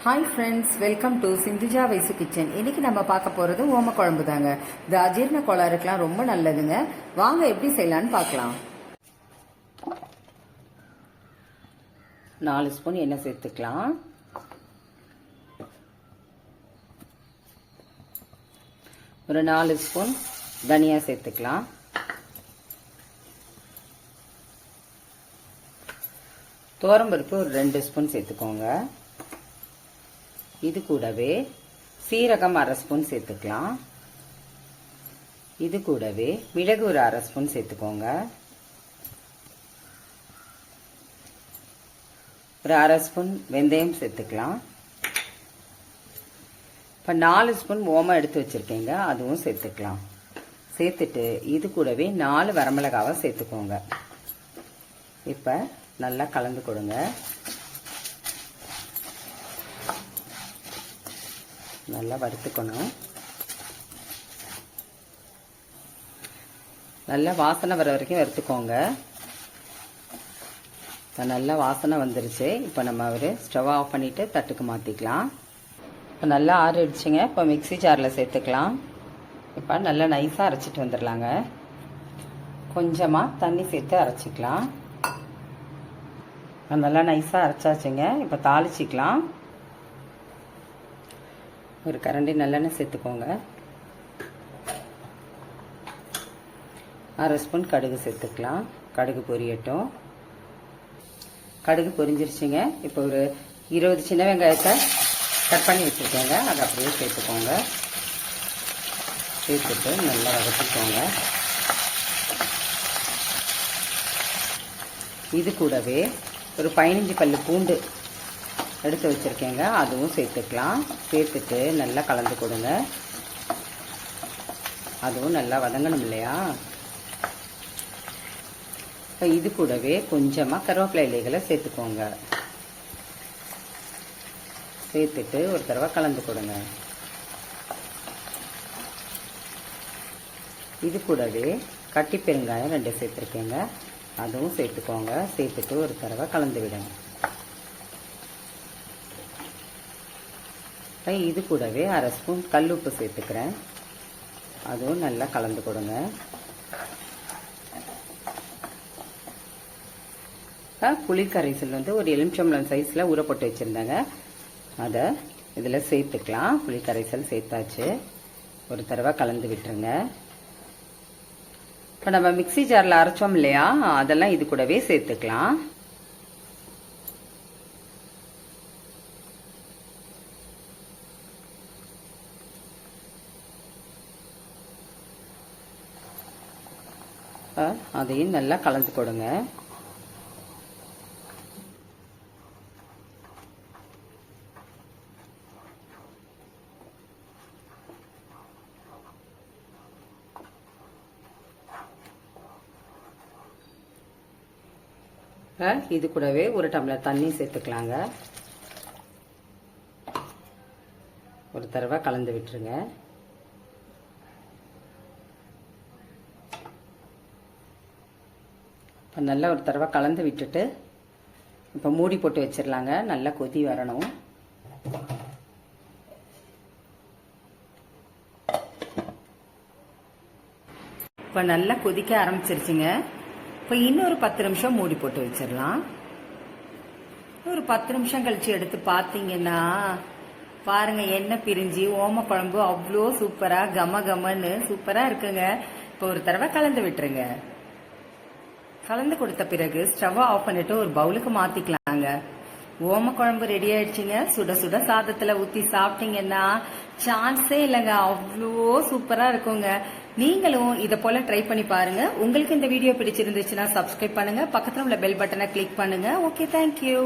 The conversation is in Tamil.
Hi friends, welcome to Sindhuja Vaishu kitchen. இன்னைக்கு நம்ம பார்க்க போகிறது ஓம குழம்பு தாங்க. இது அஜீரண கோளாறுக்கெலாம் ரொம்ப நல்லதுங்க. வாங்க எப்படி செய்யலான்னு பார்க்கலாம். 4 ஸ்பூன் எண்ணெய் சேர்த்துக்கலாம். ஒரு 4 ஸ்பூன் தனியா சேர்த்துக்கலாம். துவரம்பருப்பு ஒரு 2 ஸ்பூன் சேர்த்துக்கோங்க. இது கூடவே சீரகம் 1/2 ஸ்பூன் சேர்த்துக்கலாம். இது கூடவே மிளகு ஒரு 1/2 ஸ்பூன் சேர்த்துக்கோங்க. ஒரு 1/2 ஸ்பூன் வெந்தயம் சேர்த்துக்கலாம். இப்போ 4 ஸ்பூன் ஓமம் எடுத்து வச்சிருக்கேங்க, அதுவும் சேர்த்துக்கலாம். சேர்த்துட்டு இது கூடவே 4 வரமிளகாவை சேர்த்துக்கோங்க. இப்போ நல்லா கலந்து கொடுங்க. நல்லா வறுத்துக்கணும். நல்லா வாசனை வர வரைக்கும் வறுத்துக்கோங்க. இப்போ நல்லா வாசனை வந்துருச்சு. இப்போ நம்ம ஸ்டவ் ஆஃப் பண்ணிவிட்டு தட்டுக்கு மாற்றிக்கலாம். இப்போ நல்லா ஆறிடுச்சுங்க. இப்போ மிக்ஸி ஜாரில் சேர்த்துக்கலாம். இப்போ நல்லா நைஸாக அரைச்சிட்டு வந்துடலாங்க. கொஞ்சமாக தண்ணி சேர்த்து அரைச்சிக்கலாம். நல்லா நைஸாக அரைச்சாச்சுங்க. இப்போ தாளிச்சிக்கலாம். ஒரு கரண்டி நல்லெண்ணெய் சேர்த்துக்கோங்க. 1/2 ஸ்பூன் கடுகு சேர்த்துக்கலாம். கடுகு பொரியட்டும். கடுகு பொரிஞ்சிருச்சுங்க. இப்போ ஒரு 20 சின்ன வெங்காயத்தை கட் பண்ணி வச்சுருக்கேங்க, அதை அப்படியே சேர்த்துக்கோங்க. சேர்த்துட்டு நல்லா வதக்கிக்கோங்க. இது கூடவே ஒரு 15 பல்லு பூண்டு எடுத்து வச்சுருக்கேங்க, அதுவும் சேர்த்துக்கலாம். சேர்த்துட்டு நல்லா கலந்து கொடுங்க. அதுவும் நல்லா வதங்கணும் இல்லையா. இப்போ இது கூடவே கொஞ்சமாக கருவேப்பிலை இலைகளை சேர்த்துக்கோங்க. சேர்த்துட்டு ஒரு தடவை கலந்து கொடுங்க. இது கூடவே கட்டி பெருங்காயம் 2 சேர்த்துருக்கேங்க, அதுவும் சேர்த்துக்கோங்க. சேர்த்துட்டு ஒரு தடவை கலந்து விடுங்க. இது கூடவே 1/2 ஸ்பூன் கல்லுப்பு சேர்த்துக்கிறேன், அதுவும் நல்லா கலந்து கொடுங்க. புளி கரைசல் ஒரு எலுமிச்சம்பழம் சைஸில் ஊற போட்டு வச்சுருந்தாங்க, அதை இதில் சேர்த்துக்கலாம். புளி கரைசல் சேர்த்தாச்சு. ஒரு தடவை கலந்து விட்டுருங்க. இப்போ நம்ம மிக்ஸி ஜாரில் அரைச்சோம் இல்லையா, அதெல்லாம் இது கூடவே சேர்த்துக்கலாம். அதையும் நல்லா கலந்து கொடுங்க. இது கூடவே ஒரு டம்ளர் தண்ணி சேர்த்துக்கலாங்க. ஒரு தடவை கலந்து விட்டுருங்க. நல்லா ஒரு தடவை கலந்து விட்டுட்டு இப்போ மூடி போட்டு வச்சிடலாங்க. நல்லா கொதி வரணும். இப்போ நல்லா கொதிக்க ஆரம்பிச்சிருச்சுங்க. இப்போ இன்னொரு 10 நிமிஷம் மூடி போட்டு வச்சிடலாம். ஒரு 10 நிமிஷம் கழிச்சு எடுத்து பார்த்தீங்கன்னா பாருங்க, எண்ணெய் பிரிஞ்சு ஓம குழம்பு அவ்வளோ சூப்பரா கம கமன்னு சூப்பரா இருக்குங்க. இப்போ ஒரு தடவை கலந்து விட்டுருங்க. கலந்து கொடுத்த பிறகு ஸ்டவ் ஆஃப் பண்ணிட்டு ஒரு பவுலுக்கு மாத்திக்கலாங்க. ஓம குழம்பு ரெடி ஆயிடுச்சுங்க. சுட சுட சாதத்துல ஊத்தி சாப்பிட்டீங்கன்னா சான்ஸே இல்லைங்க, அவ்வளோ சூப்பரா இருக்குங்க. நீங்களும் இதை போல ட்ரை பண்ணி பாருங்க. உங்களுக்கு இந்த வீடியோ பிடிச்சிருந்துச்சுன்னா சப்ஸ்கிரைப் பண்ணுங்க, பக்கத்துல உள்ள பெல் பட்டனை கிளிக் பண்ணுங்க. Okay, thank you.